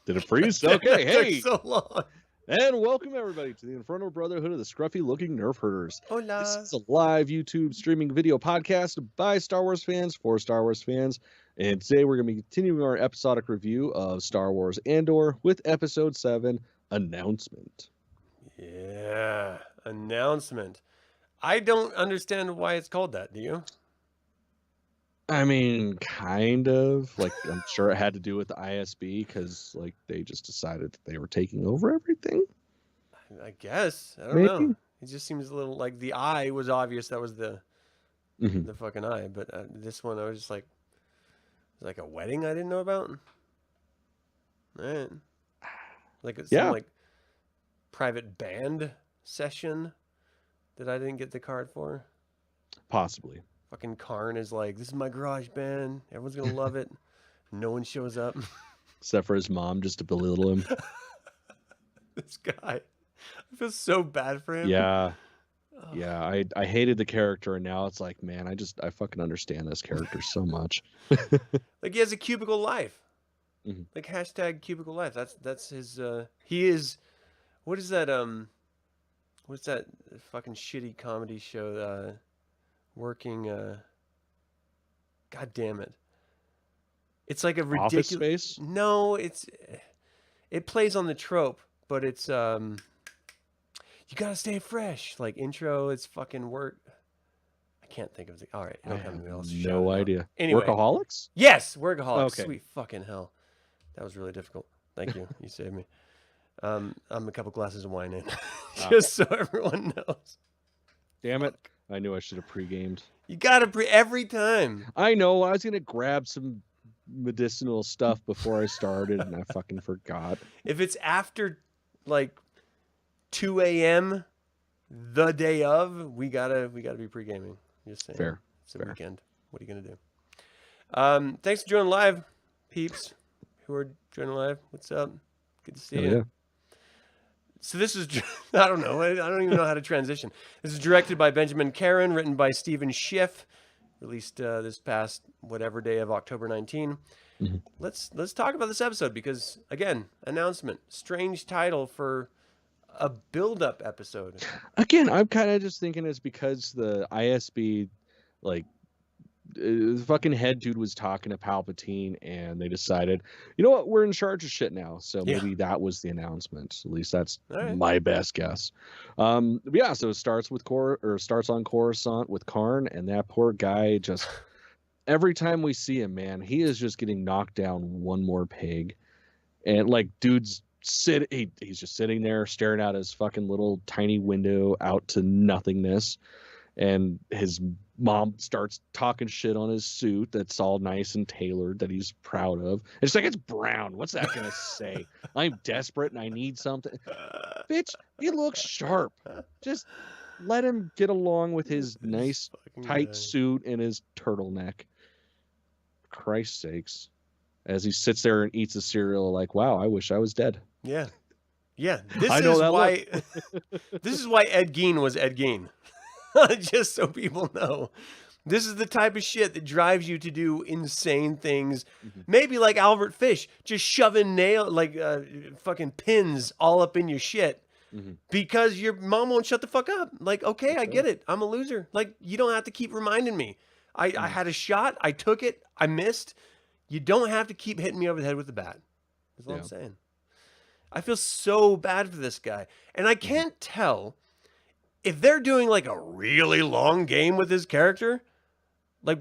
Did it freeze? Okay, hey! so long. And welcome everybody to the Infernal Brotherhood of the Scruffy Looking Nerf Herders. Hola. This is a live YouTube streaming video podcast by Star Wars fans for Star Wars fans. And today we're going to be continuing our episodic review of Star Wars Andor with Episode 7, Announcement. Yeah, announcement. I don't understand why it's called that, do you? I mean, kind of. Like, I'm sure it had to do with the ISB because, like, they just decided that they were taking over everything. I guess. I don't know. It just seems a little like the eye was obvious. That was the fucking eye. But this one, I was just like, it was like a wedding I didn't know about. Right. Like some like private band session that I didn't get the card for. Possibly. Fucking Karn is like, this is my garage band. Everyone's gonna love it. No one shows up. Except for his mom, just to belittle him. This guy. I feel so bad for him. Yeah. Yeah, I hated the character, and now it's like, man, I fucking understand this character so much. Like, he has a cubicle life. Like, hashtag cubicle life. That's his, he is, what is that, what's that fucking shitty comedy show, working, god damn it. It's like a ridiculous... Office Space? No, it plays on the trope, but it's, you gotta stay fresh. Like, intro, it's fucking work. I can't think of the... All right, it'll come to me. I'll no idea. Anyway. Workaholics? Yes, Workaholics. Okay. Sweet fucking hell. That was really difficult. Thank you. You saved me. I'm a couple glasses of wine in. Just so everyone knows. Damn it. I knew I should have pre-gamed. You gotta every time. I know. I was going to grab some medicinal stuff before I started, and I fucking forgot. If it's after, like, 2 a.m. the day of, we gotta be pre-gaming. Just saying. Fair. It's a weekend. What are you gonna do? Thanks for joining live, peeps who are joining live. What's up? Good to see you. Yeah. So this is, I don't know. I don't even know how to transition. This is directed by Benjamin Caron, written by Stephen Schiff, released this past whatever day of October 19. Let's talk about this episode because, again, announcement. Strange title for a build-up episode. Again, I'm kind of just thinking it's because the ISB, like, the fucking head dude was talking to Palpatine, and they decided, you know what, we're in charge of shit now. So maybe that was the announcement. At least that's my best guess. But yeah, so it starts with starts on Coruscant with Karn, and that poor guy just every time we see him, man, he is just getting knocked down one more peg, and like dude's he's just sitting there staring out his fucking little tiny window out to nothingness. And his mom starts talking shit on his suit that's all nice and tailored that he's proud of. It's like, it's brown. What's that going to say? I'm desperate and I need something. Bitch, he looks sharp. Just let him get along with his nice, tight suit and his turtleneck. For Christ's sakes. As he sits there and eats a cereal like, wow, I wish I was dead. Yeah. Yeah. This is why Ed Gein was Ed Gein. Just so people know, this is the type of shit that drives you to do insane things. Maybe like Albert Fish, just shoving fucking pins all up in your shit because your mom won't shut the fuck up. Like, okay, I get it. I'm a loser. Like, you don't have to keep reminding me. I had a shot. I took it. I missed. You don't have to keep hitting me over the head with the bat. That's all I'm saying. I feel so bad for this guy. And I can't tell if they're doing like a really long game with his character. Like,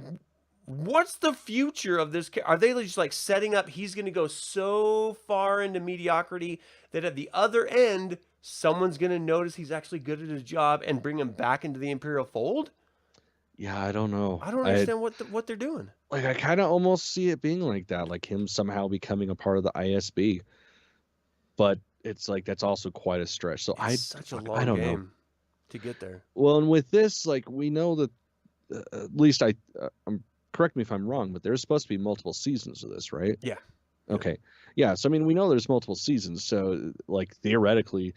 what's the future of this? Are they just like setting up he's going to go so far into mediocrity that at the other end, someone's going to notice he's actually good at his job and bring him back into the Imperial fold? Yeah, I don't know. I don't understand what they're doing. Like, I kind of almost see it being like that, like him somehow becoming a part of the ISB. But it's like, that's also quite a stretch. So Such a long game to get there. Well, and with this, like, we know that at least correct me if I'm wrong, but there's supposed to be multiple seasons of this, right? Yeah. Okay. Yeah. So, I mean, we know there's multiple seasons. So, like, theoretically,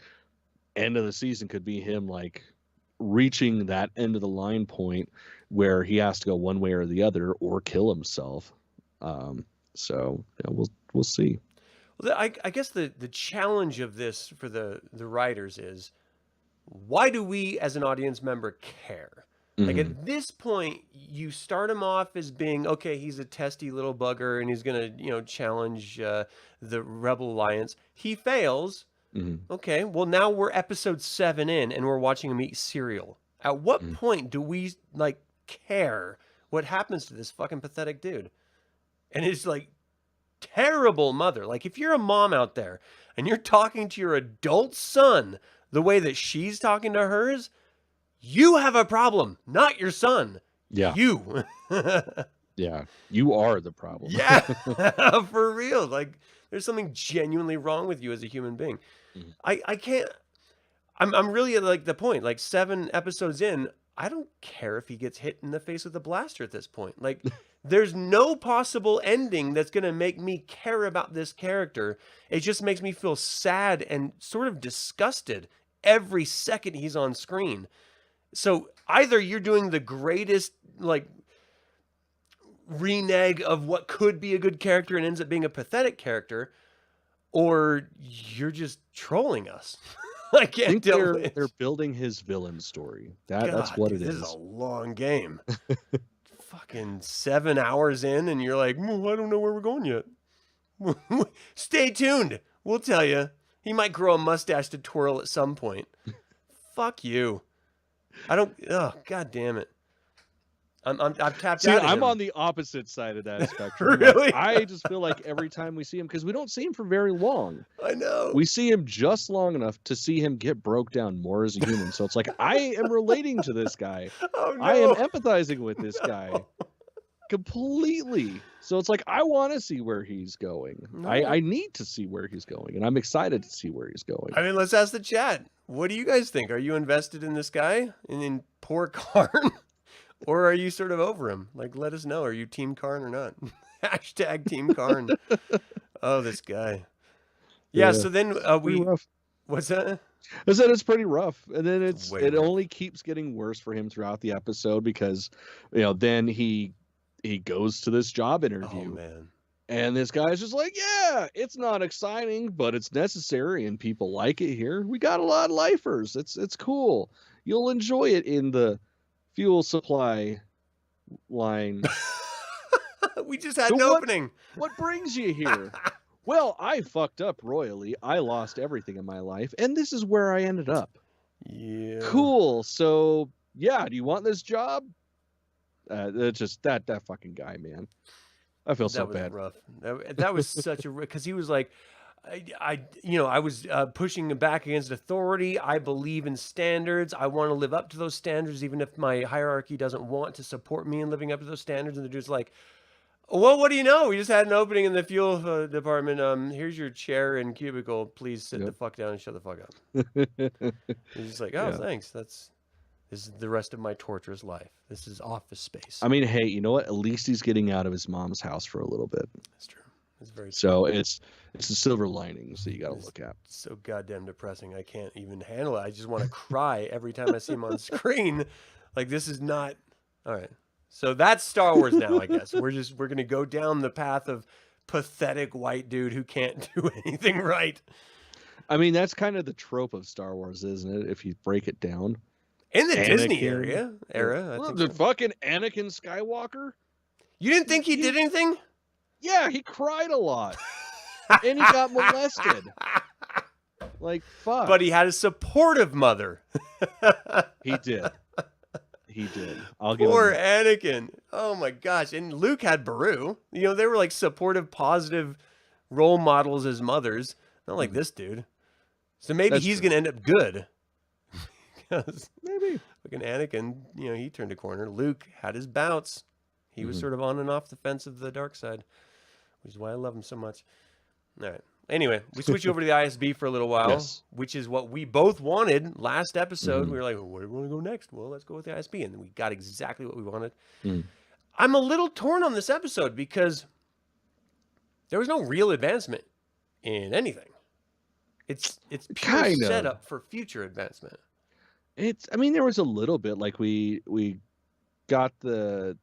end of the season could be him, like, reaching that end of the line point where he has to go one way or the other or kill himself. So, yeah, we'll see. Well, I guess the challenge of this for the writers is, why do we as an audience member care? Like Mm-hmm. at this point, you start him off as being, okay, he's a testy little bugger and he's going to, challenge the Rebel Alliance. He fails. Mm-hmm. Okay, well, now we're episode 7 in and we're watching him eat cereal. At what point do we, like, care what happens to this fucking pathetic dude? And his, like, terrible mother. Like, if you're a mom out there and you're talking to your adult son the way that she's talking to hers, you have a problem, not your son. Yeah. You. Yeah. You are the problem. Yeah. For real. Like, there's something genuinely wrong with you as a human being. Mhm. I can't. I'm really at like the point, like 7 episodes in, I don't care if he gets hit in the face with a blaster at this point. Like, there's no possible ending that's going to make me care about this character. It just makes me feel sad and sort of disgusted every second he's on screen. So either you're doing the greatest, like, renege of what could be a good character and ends up being a pathetic character, or you're just trolling us. I can't tell. They're building his villain story. That's what it is. This is a long game. Fucking 7 hours in, and you're like, I don't know where we're going yet. Stay tuned. We'll tell you. He might grow a mustache to twirl at some point. Fuck you. I don't. Oh, God damn it. I've tapped out. I'm on the opposite side of that spectrum. Really? I just feel like every time we see him, because we don't see him for very long. I know. We see him just long enough to see him get broke down more as a human. So it's like, I am relating to this guy. Oh, no. I am empathizing with this guy completely. So it's like, I want to see where he's going. No. I need to see where he's going, and I'm excited to see where he's going. I mean, let's ask the chat. What do you guys think? Are you invested in this guy? In poor Karn? Or are you sort of over him? Like, let us know. Are you Team Karn or not? Hashtag Team Karn. Oh, this guy. Yeah, so then what's that? I said it's pretty rough. And then it only keeps getting worse for him throughout the episode because, then he goes to this job interview. Oh, man. And this guy's just like, yeah, it's not exciting, but it's necessary and people like it here. We got a lot of lifers. It's cool. You'll enjoy it in the fuel supply line. We just had an opening. What brings you here? Well, I fucked up royally. I lost everything in my life, and this is where I ended up. Yeah. Cool. So, yeah, do you want this job? Just that fucking guy, man. I feel so bad. Rough. That was such a, because he was like, I was pushing back against authority. I believe in standards. I want to live up to those standards, even if my hierarchy doesn't want to support me in living up to those standards. And they're just like, well, what do you know? We just had an opening in the fuel department. Here's your chair and cubicle. Please sit the fuck down and shut the fuck up. He's just like, oh, thanks. This is the rest of my torturous life. This is office space. I mean, hey, you know what? At least he's getting out of his mom's house for a little bit. That's true. It's very true. So it's a silver lining that you got to look at. So goddamn depressing. I can't even handle it. I just want to cry every time I see him on screen. Like, this is not all right. So that's Star Wars now, I guess. We're going to go down the path of pathetic white dude who can't do anything right. I mean, that's kind of the trope of Star Wars, isn't it? If you break it down. In the Disney era, I think the fucking Anakin Skywalker. You didn't think he did anything? Yeah, he cried a lot. And he got molested. Like, fuck. But he had a supportive mother. He did. He did. I'll give Poor him Anakin. Oh my gosh. And Luke had Beru. They were like supportive, positive role models as mothers. Not like this dude. So maybe he's going to end up good. Because maybe. Fucking Anakin, he turned a corner. Luke had his bouts. He was sort of on and off the fence of the dark side, which is why I love him so much. All right. Anyway, we switch over to the ISB for a little while, which is what we both wanted last episode. We were like, well, where do we want to go next? Well, let's go with the ISB. And we got exactly what we wanted. I'm a little torn on this episode because there was no real advancement in anything. It's pure setup for future advancement. There was a little bit, like we got the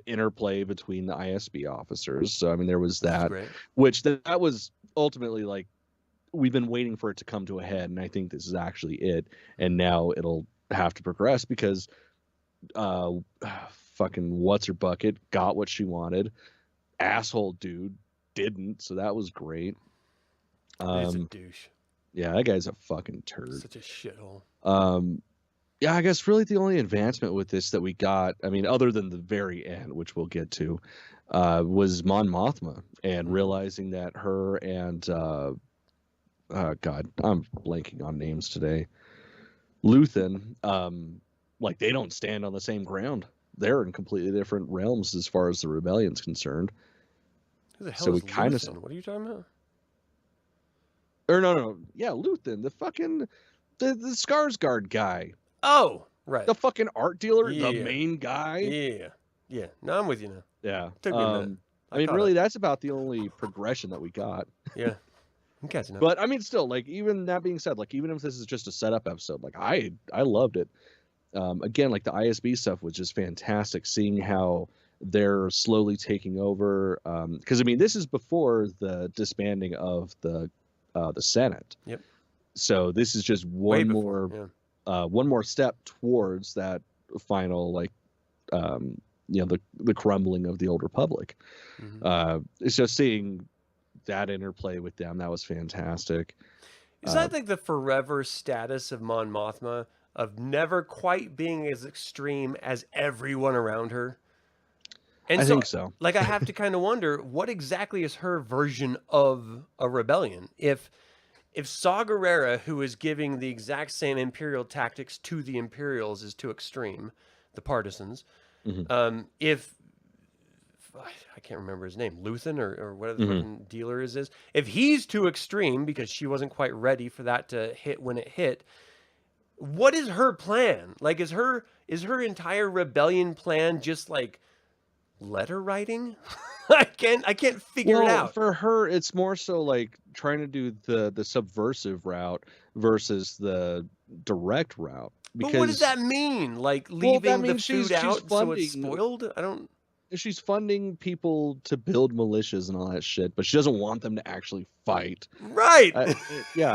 interplay between the ISB officers. So, there was that, which that was ultimately, like, we've been waiting for it to come to a head, and I think this is actually it. And now it'll have to progress because fucking what's her bucket got what she wanted. Asshole dude didn't, so that was great. He's a douche. Yeah, that guy's a fucking turd. Such a shithole. Yeah, I guess really the only advancement with this that we got, I mean, other than the very end, which we'll get to, was Mon Mothma, and realizing that her and God, I'm blanking on names today. Luthen, like, they don't stand on the same ground. They're in completely different realms as far as the rebellion's concerned. Who the hell is Luthen? What are you talking about? Or no, yeah, Luthen, the fucking the Skarsgård guy. Oh, right. The fucking art dealer, the main guy. Yeah. No, I'm with you now. Yeah. Took me a minute. I mean, really, that's about the only progression that we got. Yeah. I'm catching up. But I mean, still, like, even that being said, like, even if this is just a setup episode, like, I loved it. Again, like, the ISB stuff was just fantastic. Seeing how they're slowly taking over, because I mean, this is before the disbanding of the Senate. Yep. So this is just one more step towards that final, like, the crumbling of the old Republic. It's just seeing that interplay with them, that was fantastic. Is that like the forever status of Mon Mothma, of never quite being as extreme as everyone around her? And I think so. Like, I have to kind of wonder, what exactly is her version of a rebellion? If Saw Gerrera, who is giving the exact same Imperial tactics to the Imperials, is too extreme, the partisans, if I can't remember his name, Luthen or whatever the fucking dealer is, if he's too extreme because she wasn't quite ready for that to hit when it hit, what is her plan? Like, is her entire rebellion plan just like letter writing? I can't figure it out. For her, it's more so like trying to do the subversive route versus the direct route. Because, but what does that mean? Like, leaving the food out so it's spoiled? I don't. She's funding people to build militias and all that shit, but she doesn't want them to actually fight. Right. I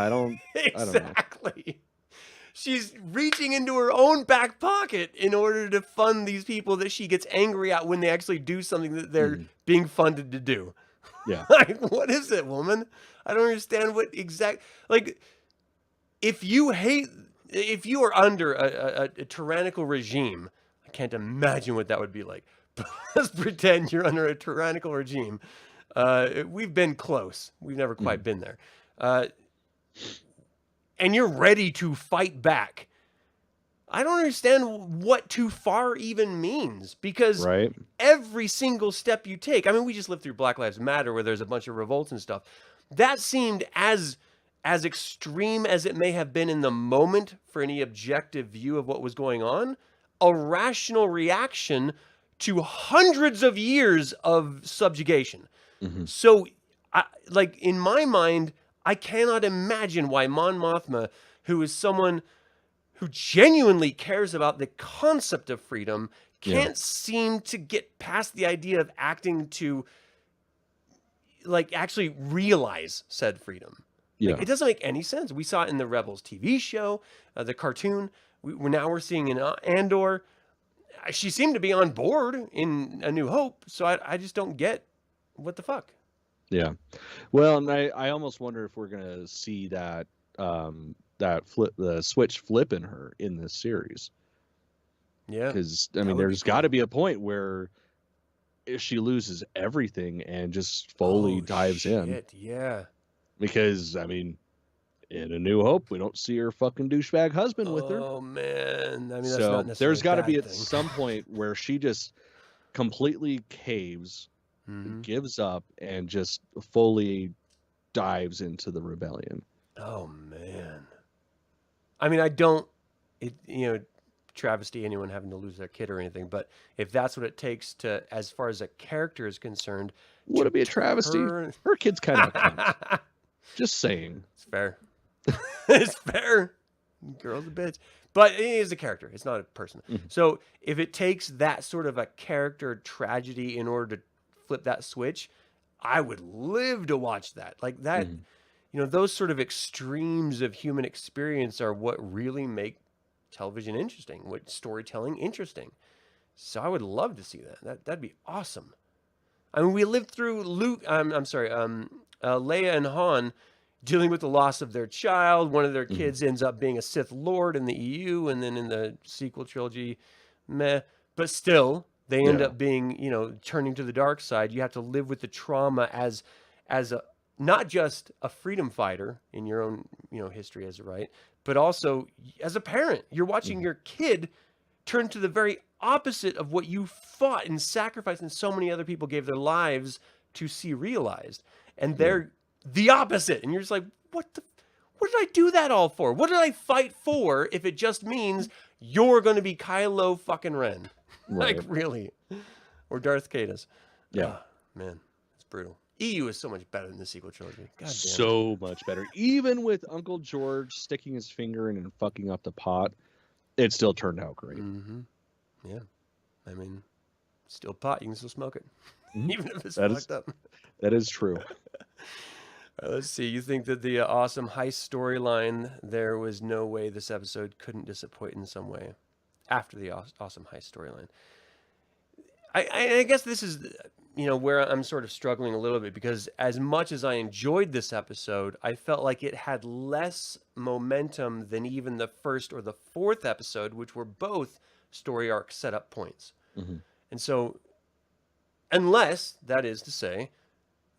don't. Exactly. I don't know. She's reaching into her own back pocket in order to fund these people that she gets angry at when they actually do something that they're being funded to do. Yeah. Like, what is it, woman? I don't understand what like, if you are under a tyrannical regime, I can't imagine what that would be like. Let's pretend you're under a tyrannical regime. We've been close. We've never quite been there. And you're ready to fight back. I don't understand what too far even means, because every single step you take, I mean, we just lived through Black Lives Matter where there's a bunch of revolts and stuff. That seemed as extreme as it may have been in the moment for any objective view of what was going on, a rational reaction to hundreds of years of subjugation. So, like, in my mind, I cannot imagine why Mon Mothma, who is someone who genuinely cares about the concept of freedom, can't seem to get past the idea of acting to, like, actually realize said freedom. Yeah. Like, it doesn't make any sense. We saw it in the Rebels TV show, the cartoon. We're seeing in Andor. She seemed to be on board in A New Hope, so I just don't get what the fuck. Yeah. Well, and I almost wonder if we're gonna see that the switch flip in her in this series. Yeah. Because I mean, there's got to be a point where if she loses everything and just fully dives in. Yeah. Because I mean, in A New Hope, we don't see her fucking douchebag husband with her. Oh man, I mean, that's so not necessarily there's got to be thing. at some point where she just completely caves, gives up, and just fully dives into the rebellion. Oh man, I mean, travesty anyone having to lose their kid or anything, but if that's what it takes to, as far as a character is concerned, would it be a travesty? Her kid's kind of a cunt. Just saying. It's fair. It's fair. Girl's a bitch. But it is a character. It's not a person. So if it takes that sort of a character tragedy in order to flip that switch, I would live to watch that. Like that, you know, those sort of extremes of human experience are what really make television interesting, what storytelling interesting. So I would love to see that. That'd be awesome. I mean, we lived through Leia and Han dealing with the loss of their child. One of their kids ends up being a Sith Lord in the EU, and then in the sequel trilogy, meh. But still, they end up being, you know, turning to the dark side. You have to live with the trauma as a not just a freedom fighter in your own, you know, history as a right, but also as a parent. You're watching your kid turn to the very opposite of what you fought and sacrificed and so many other people gave their lives to see realized. And they're the opposite. And you're just like, what did I do that all for? What did I fight for if it just means you're going to be Kylo fucking Ren? Right. Like, really? Or Darth Caedus. Yeah. Oh, man, it's brutal. EU is so much better than the sequel trilogy. God damn so much better. Even with Uncle George sticking his finger in and fucking up the pot, it still turned out great. Yeah. I mean, still pot, you can still smoke it. Even if it's fucked up. That is true. All right, let's see. You think that the awesome heist storyline, there was no way this episode couldn't disappoint in some way after the awesome heist storyline. I guess this is, you know, where I'm sort of struggling a little bit, because as much as I enjoyed this episode, I felt like it had less momentum than even the first or the fourth episode, which were both story arc setup points. And so, unless, that is to say,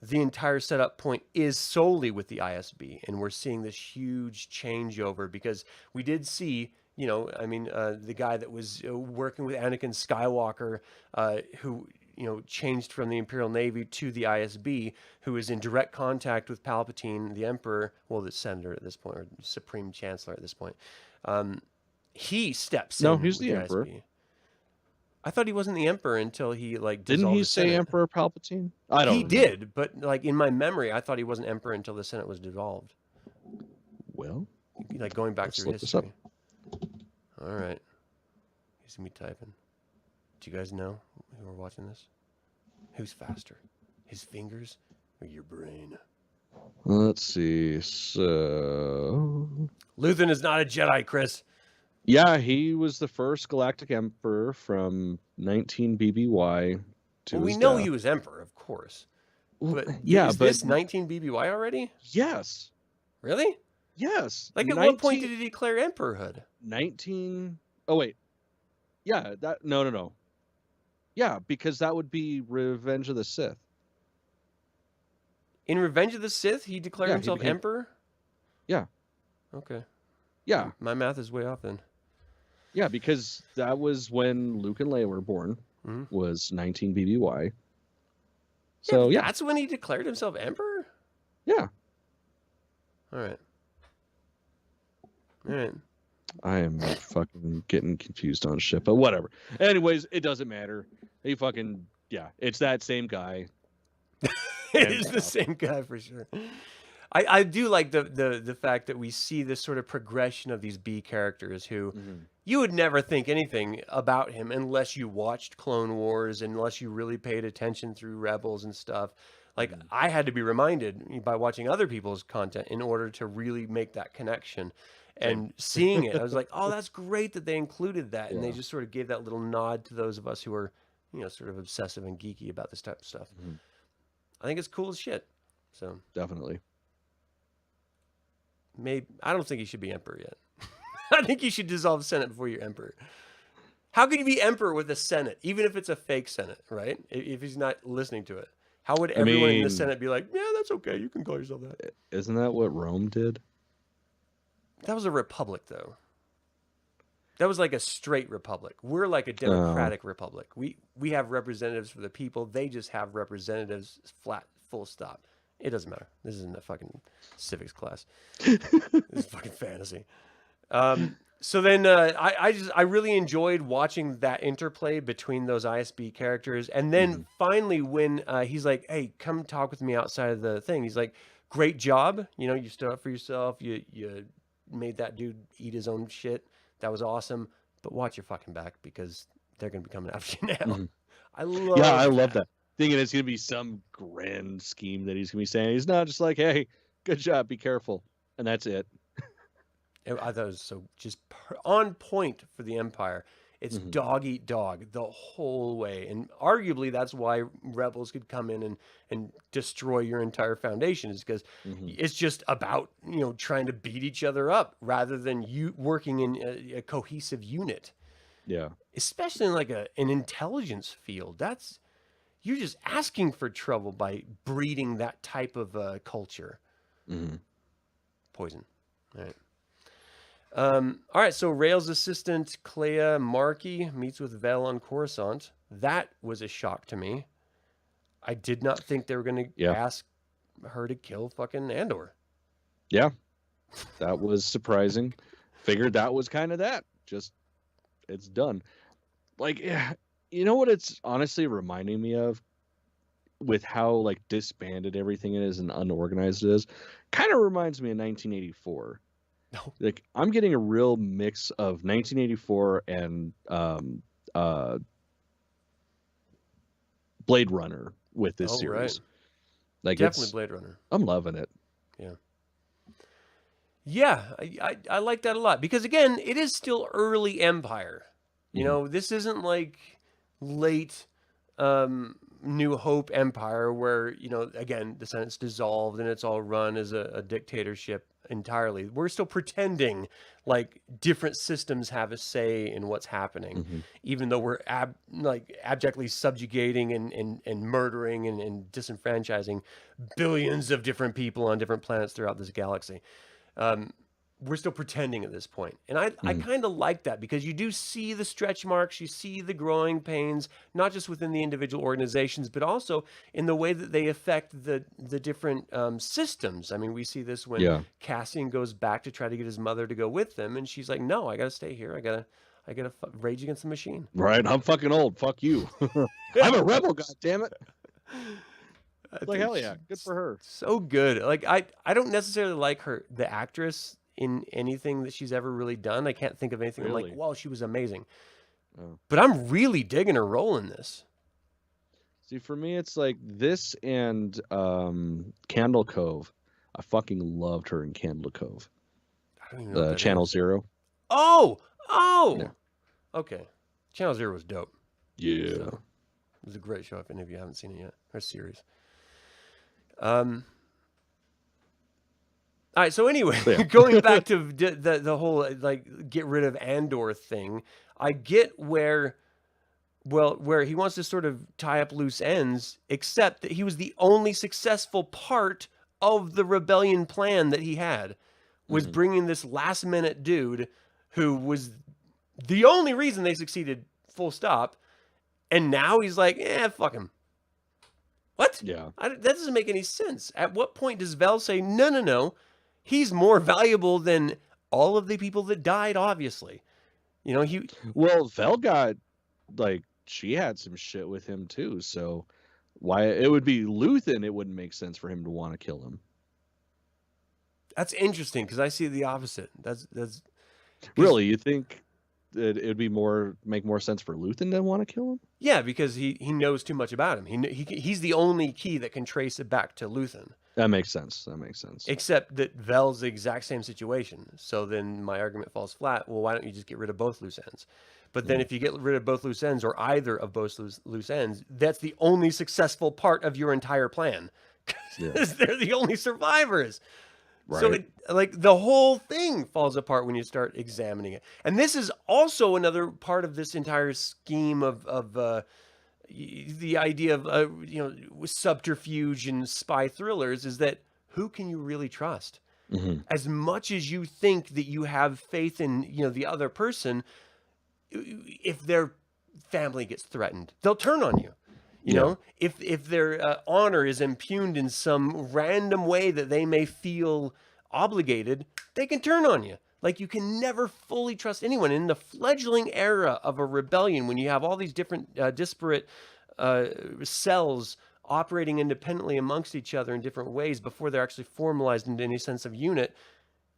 the entire setup point is solely with the ISB, and we're seeing this huge changeover, because we did see, you know, I mean, the guy that was working with Anakin Skywalker, who, you know, changed from the Imperial Navy to the ISB, who is in direct contact with Palpatine, the Emperor, well, the Senator at this point, or Supreme Chancellor at this point. He steps in. No, he's the Emperor. ISB. I thought he wasn't the Emperor until he, like, didn't he say Senate. Emperor Palpatine? I don't. He did, but like in my memory, I thought he wasn't Emperor until the Senate was dissolved. Well, like going back through history. All right, he's gonna be typing. Do you guys know who are watching this? Who's faster, his fingers or your brain? Let's see. So, Luthen is not a Jedi, Chris. Yeah, he was the first Galactic Emperor from 19 BBY to well, we know he was Emperor, of course. But yeah, is this 19 BBY already? Yes. Really? Yes. Like, at what point did he declare emperorhood? 19. Oh, wait. Yeah, that. No. Yeah, because that would be Revenge of the Sith. In Revenge of the Sith, he declared himself emperor? Yeah. Okay. Yeah. My math is way off then. Yeah, because that was when Luke and Leia were born, was 19 BBY. So, yeah. That's when he declared himself emperor? Yeah. All right. I am fucking getting confused on shit, but whatever. Anyways, it doesn't matter. He fucking, it's that same guy. It is the same guy for sure. I do like the fact that we see this sort of progression of these B characters who you would never think anything about him unless you watched Clone Wars, unless you really paid attention through Rebels and stuff. Like, I had to be reminded by watching other people's content in order to really make that connection. And seeing it, I was like, oh, that's great that they included that. And they just sort of gave that little nod to those of us who are, you know, sort of obsessive and geeky about this type of stuff. I think it's cool as shit. So definitely. Maybe I don't think he should be emperor yet. I think you should dissolve the Senate before you're emperor. How could you be emperor with a Senate, even if it's a fake Senate, right? If he's not listening to it, how would everyone in the Senate be like, yeah, that's okay, you can call yourself that? Isn't that what Rome did? That was a republic, though. That was like a straight republic. We're like a democratic republic. We have representatives for the people. They just have representatives, flat, full stop. It doesn't matter. This isn't a fucking civics class. This is fucking fantasy. So then I really enjoyed watching that interplay between those ISB characters. And then finally when he's like, hey, come talk with me outside of the thing. He's like, great job. You know, you stood up for yourself. You made that dude eat his own shit. That was awesome. But watch your fucking back, because they're going to be coming after you now. I love that. thinking it's gonna be some grand scheme that he's gonna be saying. He's not, just like, hey, good job, be careful, and that's it. I thought it was so just on point for the Empire. It's dog eat dog the whole way, and arguably that's why rebels could come in and destroy your entire foundation, is because it's just about trying to beat each other up rather than you working in a cohesive unit. Yeah, especially in like an intelligence field. You're just asking for trouble by breeding that type of culture. Poison. All right. All right, so Rail's assistant Clea Markey meets with Vel on Coruscant. That was a shock to me. I did not think they were going to ask her to kill fucking Andor. Yeah, that was surprising. Figured that was kind of that. Just, it's done. Like, you know what it's honestly reminding me of? With how, like, disbanded everything is and unorganized it is. Kind of reminds me of 1984. Like, I'm getting a real mix of 1984 and Blade Runner with this series. Right. Like, definitely Blade Runner. I'm loving it. Yeah, I like that a lot because, again, it is still early Empire. This isn't like late New Hope Empire where, again, the Senate's dissolved and it's all run as a dictatorship entirely. We're still pretending like different systems have a say in what's happening, even though we're abjectly subjugating and murdering and disenfranchising billions of different people on different planets throughout this galaxy. We're still pretending at this point. And I kind of like that because you do see the stretch marks, you see the growing pains, not just within the individual organizations, but also in the way that they affect the different systems. I mean, we see this when Cassian goes back to try to get his mother to go with them, and she's like, no, I got to stay here. I got to rage against the machine. Right, I'm fucking old. Fuck you. I'm a rebel, goddammit. Like, hell yeah, good for her. So good. Like, I don't necessarily like her, the actress, in anything that she's ever really done. I can't think of anything. Really? I'm like, wow, she was amazing. But I'm really digging her role in this. See, for me, it's like this and Candle Cove. I fucking loved her in Candle Cove. I don't even know Channel Zero. Oh! Yeah. Okay. Channel Zero was dope. Yeah. So, it was a great show if any of you haven't seen it yet. Her series. All right, so anyway, going back to the whole, like, get rid of Andor thing, I get where he wants to sort of tie up loose ends, except that he was the only successful part of the rebellion plan that he had, was bringing this last-minute dude who was the only reason they succeeded, full stop, and now he's like, fuck him. What? Yeah. That doesn't make any sense. At what point does Vel say, no, he's more valuable than all of the people that died, obviously. Well, Vel got, like, she had some shit with him, too, so why it would be Luthen, it wouldn't make sense for him to want to kill him. That's interesting, because I see the opposite. That's Really? You think that it would make more sense for Luthen to want to kill him? Yeah, because he knows too much about him. He's the only key that can trace it back to Luthen. That makes sense. Except that Vel's the exact same situation. So then my argument falls flat. Well, why don't you just get rid of both loose ends? But then if you get rid of both loose ends or either of both loose ends, that's the only successful part of your entire plan. Because they're the only survivors. Right. So the whole thing falls apart when you start examining it. And this is also another part of this entire scheme of the idea of subterfuge and spy thrillers, is that who can you really trust? As much as you think that you have faith in the other person, if their family gets threatened, they'll turn on you. You know, if their honor is impugned in some random way that they may feel obligated, they can turn on you. Like, you can never fully trust anyone. In the fledgling era of a rebellion, when you have all these different disparate cells operating independently amongst each other in different ways before they're actually formalized into any sense of unit,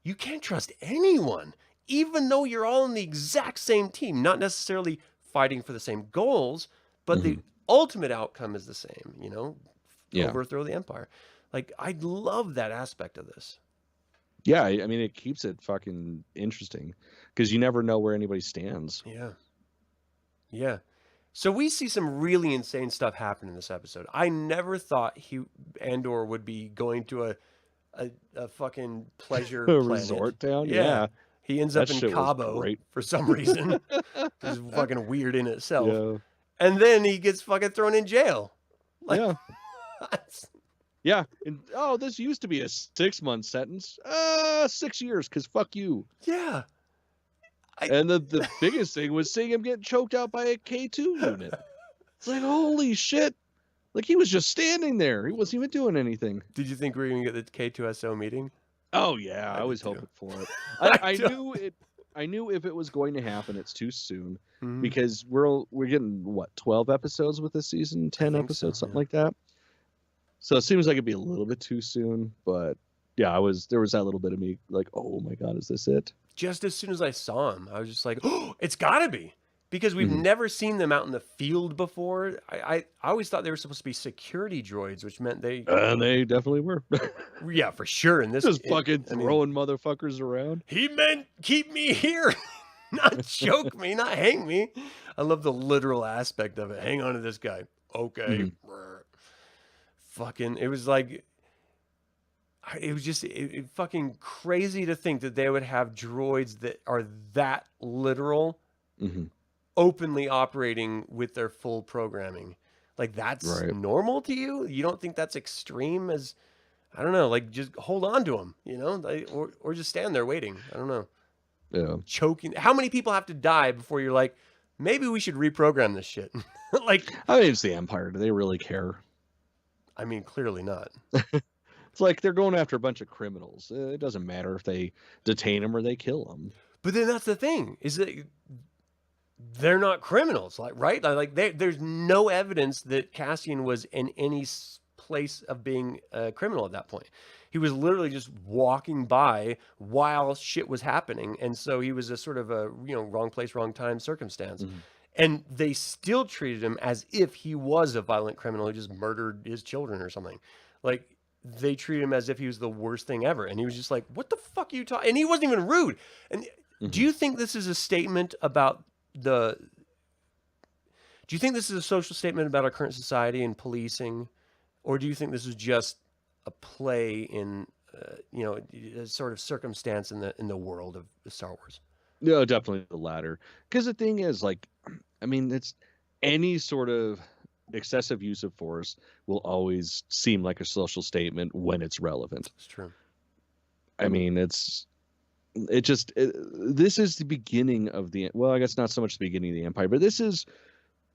you can't trust anyone, even though you're all on the exact same team, not necessarily fighting for the same goals, but the ultimate outcome is the same, you know, Yeah. overthrow the Empire. Like, I love that aspect of this. Yeah, I mean, it keeps it fucking interesting because you never know where anybody stands. Yeah. Yeah. So we see some really insane stuff happen in this episode. I never thought Andor would be going to a fucking pleasure planet. Resort town? Yeah. Yeah. He ends That up in shit was Cabo great. for some reason. Which is fucking weird in itself. Yeah. And then he gets fucking thrown in jail. Like, Yeah. Yeah. And, oh, this used to be a 6-month sentence. 6 years, because fuck you. Yeah. And the biggest thing was seeing him get choked out by a K2 unit. It's like, holy shit. Like, he was just standing there. He wasn't even doing anything. Did you think we were going to get the K2SO meeting? Oh, yeah. I was hoping for it. I knew if it was going to happen, it's too soon. Mm-hmm. Because we're getting, what, 12 episodes with this season? 10 episodes, something like that? So it seems like it'd be a little bit too soon. But, yeah, there was that little bit of me like, oh, my God, is this it? Just as soon as I saw him, I was just like, oh, it's got to be. Because we've never seen them out in the field before. I always thought they were supposed to be security droids, which meant they definitely were. Yeah, for sure. And this just fucking throwing motherfuckers around. He meant keep me here, not choke me, not hang me. I love the literal aspect of it. Hang on to this guy. Okay. Fucking, it was like, it was just fucking crazy to think that they would have droids that are that literal, openly operating with their full programming. Like, that's normal to you? You don't think that's extreme? As, I don't know, like, just hold on to them, you know, or just stand there waiting. I don't know. Yeah. Choking. How many people have to die before you're like, maybe we should reprogram this shit? Like, I mean, it's the Empire. Do they really care? I mean, clearly not. It's like they're going after a bunch of criminals. It doesn't matter if they detain them or they kill them. But then that's the thing, is that they're not criminals, like, right? Like, there's no evidence that Cassian was in any place of being a criminal at that point. He was literally just walking by while shit was happening, and so he was a sort of a, you know, wrong place, wrong time circumstance. And they still treated him as if he was a violent criminal who just murdered his children or something. Like, they treated him as if he was the worst thing ever. And he was just like, what the fuck are you talking? And he wasn't even rude. And do you think this is a statement about do you think this is a social statement about our current society and policing? Or do you think this is just a play in, you know, a sort of circumstance in the world of Star Wars? No, definitely the latter. Because the thing is, like, I mean, it's any sort of excessive use of force will always seem like a social statement when it's relevant. It's true. I mean, this is the beginning of well, I guess not so much the beginning of the Empire, but this is,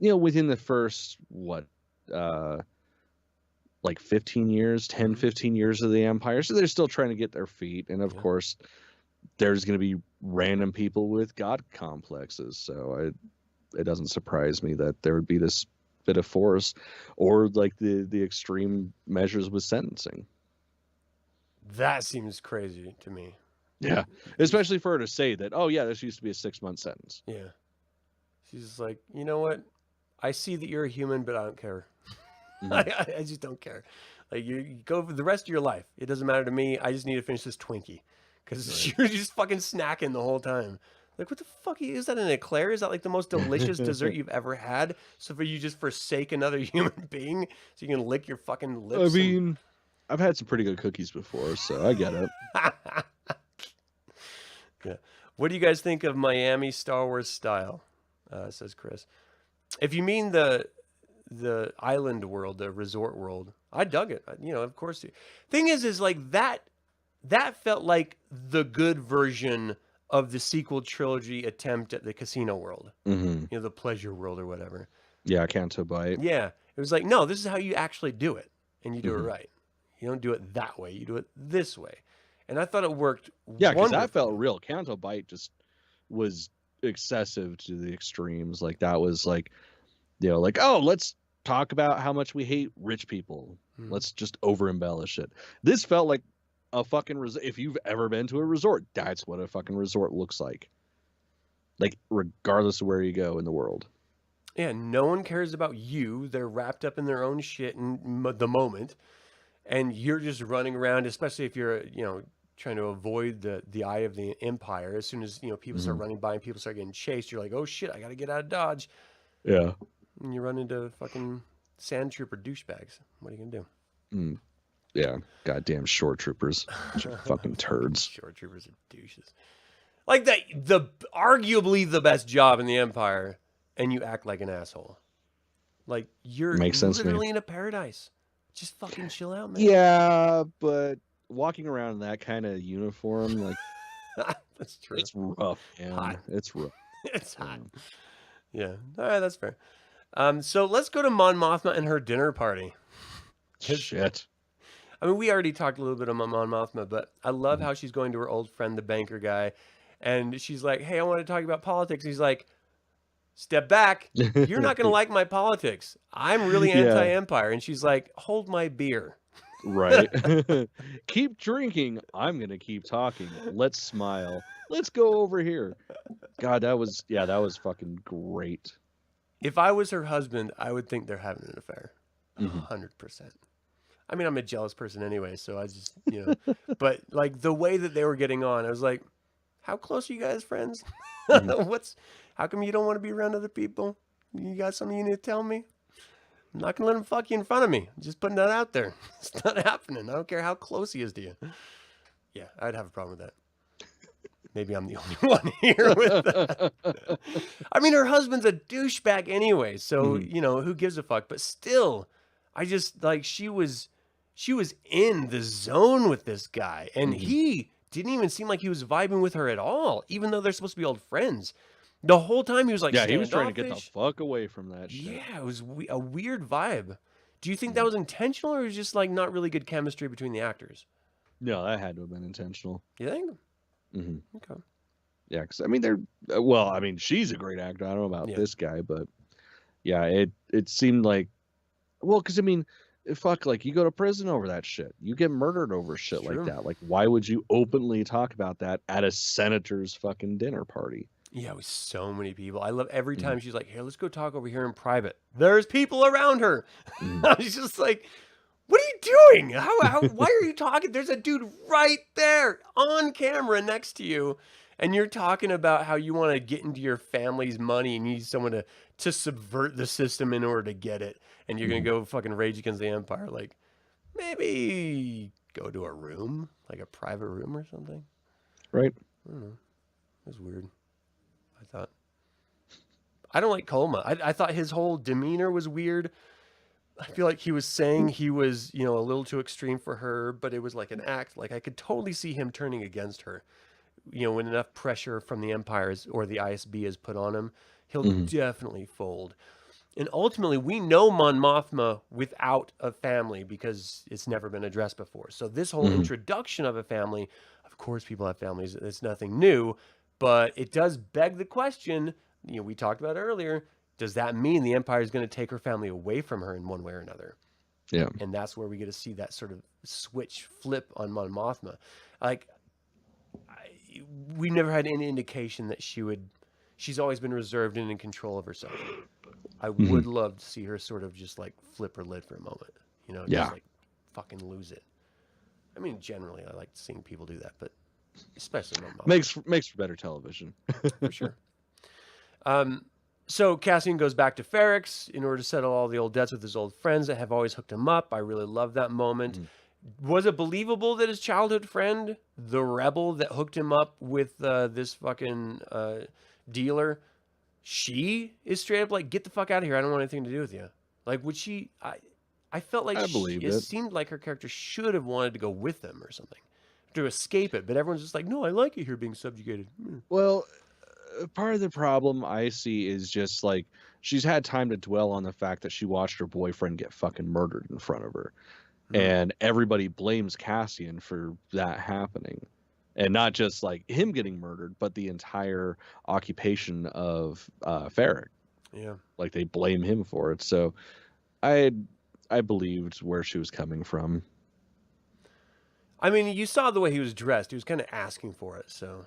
you know, within the first, like 15 years, 10, 15 years of the Empire. So they're still trying to get their feet. And of course, there's going to be random people with God complexes. So it doesn't surprise me that there would be this bit of force, or like the extreme measures with sentencing. That seems crazy to me. Yeah, especially for her to say that, oh yeah, this used to be a 6-month sentence. Yeah, she's just like, you know what, I see that you're a human, but I don't care. I just don't care. Like, you go for the rest of your life, it doesn't matter to me. I just need to finish this Twinkie, because you're just fucking snacking the whole time. Like, what the fuck? Is that an eclair? Is that like the most delicious dessert you've ever had? So for you just forsake another human being so you can lick your fucking lips? I mean, I've had some pretty good cookies before, so I get it. Yeah. What do you guys think of Miami Star Wars style? Says Chris. If you mean the island world, the resort world, I dug it. You know, of course. Thing is like that felt like the good version of the sequel trilogy attempt at the casino world, you know, the pleasure world or whatever. Yeah, Canto Bight. Yeah, it was like, no, this is how you actually do it, and you do it right. You don't do it that way; you do it this way. And I thought it worked. Yeah, because that felt real. Canto Bight just was excessive to the extremes. Like, that was like, you know, like, oh, let's talk about how much we hate rich people. Let's just over embellish it. This felt like a fucking resort. If you've ever been to a resort, that's what a fucking resort looks like regardless of where you go in the world. Yeah, no one cares about you. They're wrapped up in their own shit in the moment, and you're just running around. Especially if you're, trying to avoid the eye of the Empire. As soon as people start running by and people start getting chased, you're like, oh shit, I got to get out of Dodge. Yeah. And you run into fucking sand trooper douchebags. What are you gonna do? Yeah, goddamn shore troopers, fucking turds. Shore troopers are douches. Like that, arguably the best job in the Empire, and you act like an asshole. Like you're literally in a paradise. Just fucking chill out, man. Yeah, but walking around in that kind of uniform, like that's true. It's rough, man. Hot. It's rough. It's hot. Yeah. All right, that's fair. So let's go to Mon Mothma and her dinner party. Shit. I mean, we already talked a little bit about Mon Mothma, but I love how she's going to her old friend, the banker guy, and she's like, "Hey, I want to talk about politics." He's like, "Step back. You're not going to like my politics. I'm really anti-empire." And she's like, "Hold my beer." Right. Keep drinking. I'm going to keep talking. Let's smile. Let's go over here. God, that was fucking great. If I was her husband, I would think they're having an affair. 100%. I mean, I'm a jealous person anyway, so I just, but like the way that they were getting on, I was like, how close are you guys friends? How come you don't want to be around other people? You got something you need to tell me? I'm not going to let him fuck you in front of me. I'm just putting that out there. It's not happening. I don't care how close he is to you. Yeah, I'd have a problem with that. Maybe I'm the only one here with that. I mean, her husband's a douchebag anyway, so, who gives a fuck? But still, I just, like, she was in the zone with this guy, and he didn't even seem like he was vibing with her at all, even though they're supposed to be old friends. The whole time he was like, he was trying to get the fuck away from that shit. Yeah, it was a weird vibe. Do you think that was intentional, or was just like not really good chemistry between the actors? No, that had to have been intentional. You think? Okay. Yeah, because I mean, she's a great actor. I don't know about this guy, but yeah, it seemed like, because I mean, fuck, like you go to prison over that shit, you get murdered over shit like that. Like, why would you openly talk about that at a senator's fucking dinner party? Yeah, with so many people. I love every time she's like, "Here, let's go talk over here in private." There's people around her. I was just like, "What are you doing? Why are you talking? There's a dude right there on camera next to you, and you're talking about how you want to get into your family's money and you need someone to subvert the system in order to get it, and you're gonna go fucking rage against the empire. Like, maybe go to a room, like a private room or something." Right. I don't know. It was weird. I don't like Colma. I thought his whole demeanor was weird. I feel like he was saying he was, a little too extreme for her, but it was like an act. Like I could totally see him turning against her. When enough pressure from the empires or the ISB is put on him, he'll definitely fold. And ultimately, we know Mon Mothma without a family because it's never been addressed before. So this whole introduction of a family, of course, people have families. It's nothing new, but it does beg the question. We talked about earlier, does that mean the Empire is going to take her family away from her in one way or another? Yeah. And that's where we get to see that sort of switch flip on Mon Mothma. Like, we've never had any indication that she's always been reserved and in control of herself. I would love to see her sort of just like flip her lid for a moment, just like fucking lose it. I mean, generally, I like seeing people do that, but especially Mon Mothma. Makes for better television. For sure. So Cassian goes back to Ferrix in order to settle all the old debts with his old friends that have always hooked him up. I really love that moment. Was it believable that his childhood friend, the rebel that hooked him up with this fucking dealer, she is straight up like, get the fuck out of here. I don't want anything to do with you. Like, would she... I felt like it seemed like her character should have wanted to go with them or something to escape it. But everyone's just like, no, I like it here being subjugated. Well... part of the problem I see is just like she's had time to dwell on the fact that she watched her boyfriend get fucking murdered in front of her, and everybody blames Cassian for that happening, and not just like him getting murdered, but the entire occupation of Ferric. Yeah, like they blame him for it. So I believed where she was coming from. I mean, you saw the way he was dressed; he was kind of asking for it, so.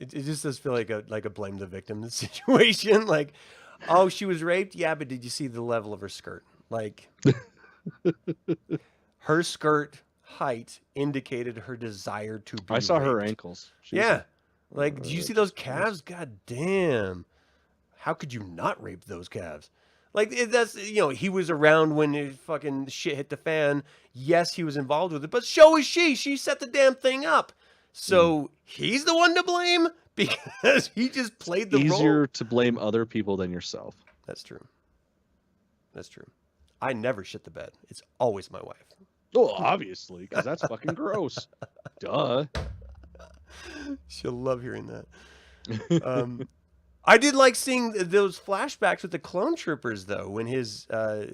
It just does feel like a blame the victim situation. Like, Oh, she was raped? Yeah, but did you see the level of her skirt? Like, her skirt height indicated her desire to be I saw raped. her ankles. Yeah. Like, did you see those calves? God damn. How could you not rape those calves? Like, that's, he was around when his fucking shit hit the fan. Yes, he was involved with it, but so is she. She set the damn thing up. So he's the one to blame because he just played the role. Easier to blame other people than yourself. That's true. That's true. I never shit the bed. It's always my wife. Oh, obviously, because that's fucking gross. Duh. She'll love hearing that. I did like seeing those flashbacks with the clone troopers, though, when his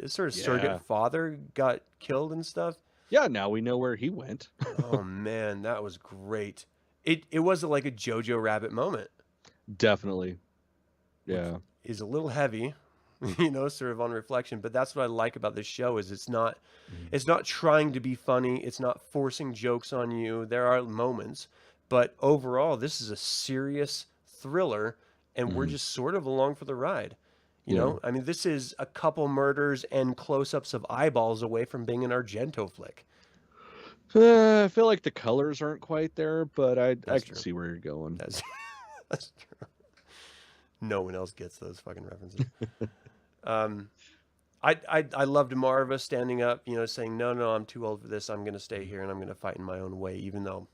sort of surrogate father got killed and stuff. Yeah, now we know where he went. Oh, man, that was great. It was like a Jojo Rabbit moment. Definitely. Yeah. Is a little heavy, sort of on reflection, but that's what I like about this show is it's not trying to be funny. It's not forcing jokes on you. There are moments, but overall, this is a serious thriller, and we're just sort of along for the ride. You know, I mean, this is a couple murders and close-ups of eyeballs away from being an Argento flick. I feel like the colors aren't quite there, but I can see where you're going. That's true. No one else gets those fucking references. I loved Marva standing up, saying, no, I'm too old for this. I'm going to stay here and I'm going to fight in my own way, even though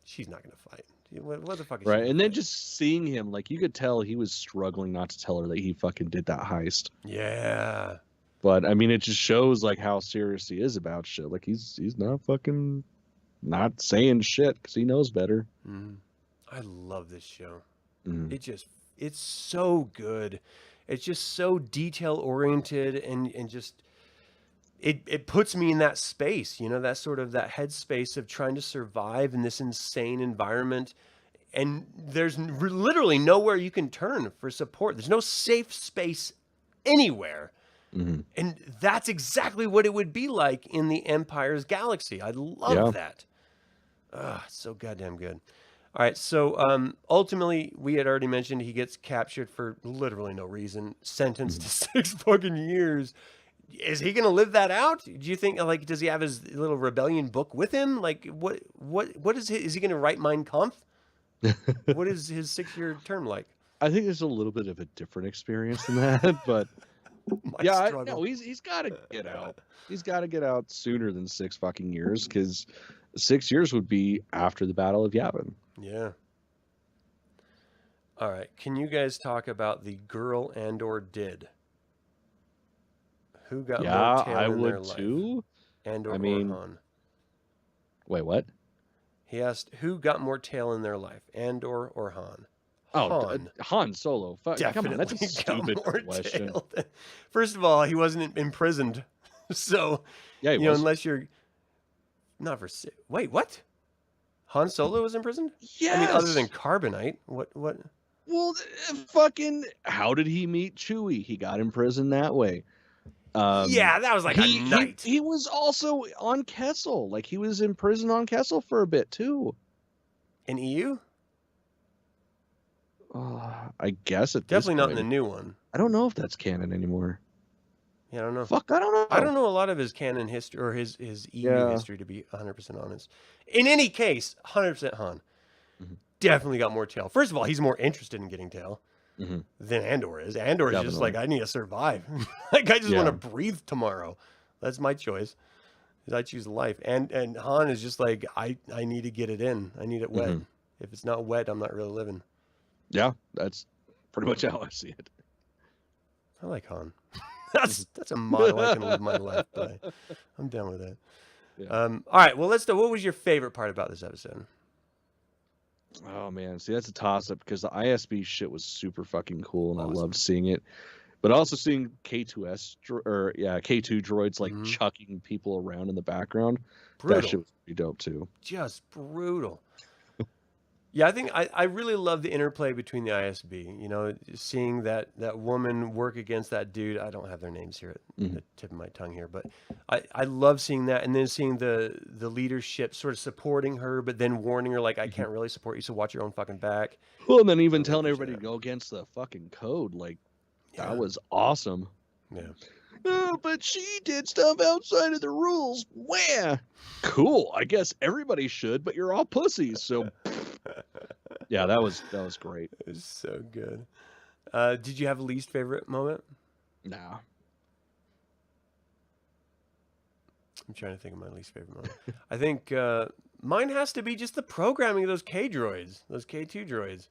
she's not going to fight. What the fuck is right? And then just seeing him, like, you could tell he was struggling not to tell her that he fucking did that heist. Yeah. But I mean, it just shows like how serious he is about shit. Like he's not fucking not saying shit because he knows better. I love this show. It's so good. It's just so detail oriented and just it puts me in that space, that sort of that headspace of trying to survive in this insane environment. And there's literally nowhere you can turn for support. There's no safe space anywhere. And that's exactly what it would be like in the Empire's galaxy. I love that. It's so goddamn good. All right, so ultimately, we had already mentioned he gets captured for literally no reason, sentenced to 6 fucking years. Is he going to live that out? Do you think, like, does he have his little rebellion book with him? Like, what is he going to write Mein Kampf? What is his 6-year term like? I think there's a little bit of a different experience than that, but no, he's got to get out. He's got to get out sooner than 6 fucking years, because 6 years would be after the Battle of Yavin. Yeah. All right. Can you guys talk about the girl Andor did? Who got more tail in their life? Too. Andor or Han? Wait, what? He asked, who got more tail in their life, Andor or Han? Han Solo. Definitely come on, that's a stupid question. First of all, he wasn't imprisoned, so yeah, he was. Unless you're not for. Wait, what? Han Solo was imprisoned? Yes. I mean, other than Carbonite, what? Well, fucking, how did he meet Chewie? He got imprisoned that way. Yeah, that was like a night. He was also on Kessel. Like, he was in prison on Kessel for a bit, too. In EU? I guess at definitely this not point. In the new one. I don't know if that's canon anymore. Yeah, I don't know. Fuck, I don't know. I don't know a lot of his canon history or his EU history, to be 100% honest. In any case, 100% Han. Definitely got more tail. First of all, he's more interested in getting tail than Andor is. Andor is just like, I need to survive. Like, I just want to breathe tomorrow. That's my choice. I choose life. And Han is just like, I need to get it in. I need it wet. If it's not wet, I'm not really living. Yeah, that's pretty much how I see it. I like Han. That's a model I can live my life by. I'm down with that. Yeah. All right, well, what was your favorite part about this episode? Oh man, see, that's a toss-up because the ISB shit was super fucking cool, and I loved seeing it. But also seeing K2 droids like chucking people around in the background, that shit was pretty dope too. Just brutal. Yeah, I think I really love the interplay between the ISB. Seeing that woman work against that dude. I don't have their names here at the tip of my tongue here, but I love seeing that, and then seeing the leadership sort of supporting her, but then warning her like, I can't really support you, so watch your own fucking back. Well, and then even telling everybody to go against the fucking code, like That was awesome. Yeah. Oh, but she did stuff outside of the rules. Wah! Cool. I guess everybody should, but you're all pussies. So, yeah, that was great. It was so good. Did you have a least favorite moment? Nah. I'm trying to think of my least favorite moment. I think mine has to be just the programming of those K-droids, those K2 droids.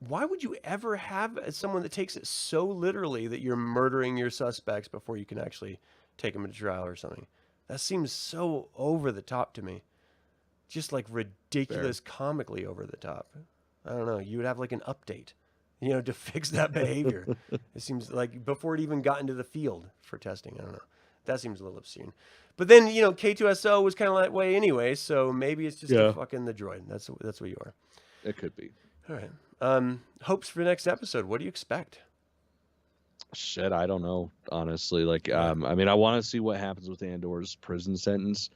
Why would you ever have someone that takes it so literally that you're murdering your suspects before you can actually take them to trial or something? That seems so over the top to me. Just like ridiculous, comically over the top. I don't know. You would have like an update, to fix that behavior. It seems like before it even got into the field for testing. I don't know. That seems a little obscene. But then, K2SO was kind of that way anyway, so maybe it's just the droid. That's what you are. It could be. All right. Hopes for the next episode. What do you expect? Shit, I don't know, honestly. Like, I mean, I want to see what happens with Andor's prison sentence,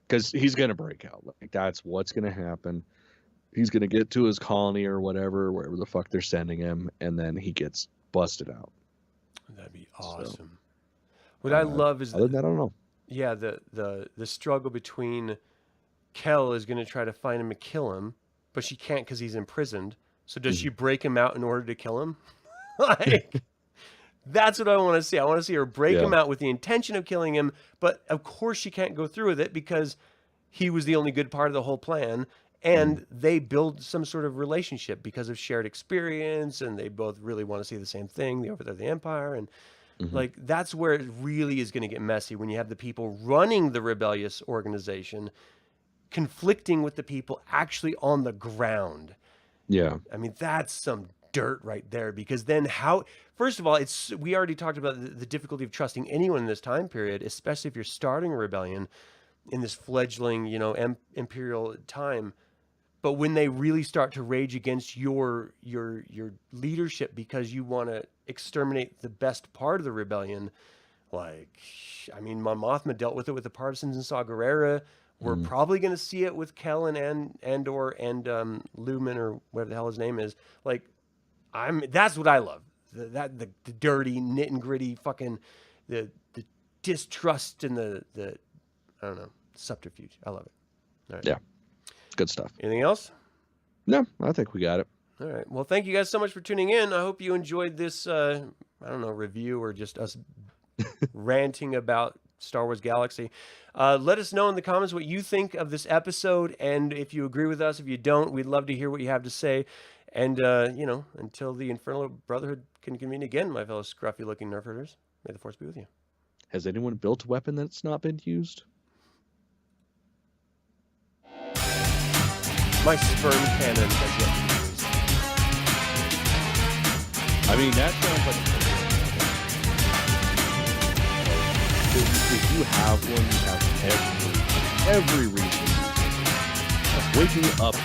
because he's going to break out. Like, that's what's going to happen. He's going to get to his colony or whatever, wherever the fuck they're sending him, and then he gets busted out. That'd be awesome. So, what I love is other than that, I don't know. Yeah, the struggle between Kel is going to try to find him and kill him, but she can't because he's imprisoned. So does she break him out in order to kill him? Like, that's what I want to see. I want to see her break him out with the intention of killing him, but of course she can't go through with it because he was the only good part of the whole plan. And they build some sort of relationship because of shared experience, and they both really want to see the same thing. They overthrow the Empire, and like, that's where it really is going to get messy when you have the people running the rebellious organization conflicting with the people actually on the ground. Yeah. I mean, that's some dirt right there, because then first of all, we already talked about the difficulty of trusting anyone in this time period, especially if you're starting a rebellion in this fledgling, imperial time. But when they really start to rage against your leadership because you want to exterminate the best part of the rebellion, like, I mean, Mon Mothma dealt with it with the partisans in Saw Gerrera. We're probably going to see it with Kellen and Andor and Lumen, or whatever the hell his name is. Like, that's what I love. The dirty, nit and gritty, fucking the distrust and the I don't know, subterfuge. I love it. All right. Yeah. Good stuff. Anything else? No, I think we got it. All right. Well, thank you guys so much for tuning in. I hope you enjoyed this, review, or just us ranting about Star Wars Galaxy. Let us know in the comments what you think of this episode, and if you agree with us. If you don't, we'd love to hear what you have to say. And, until the Infernal Brotherhood can convene again, my fellow scruffy looking Nerf Herders, may the Force be with you. Has anyone built a weapon that's not been used? My sperm cannon has yet to be used. I mean, that sounds like if you have one, you have every reason of waking up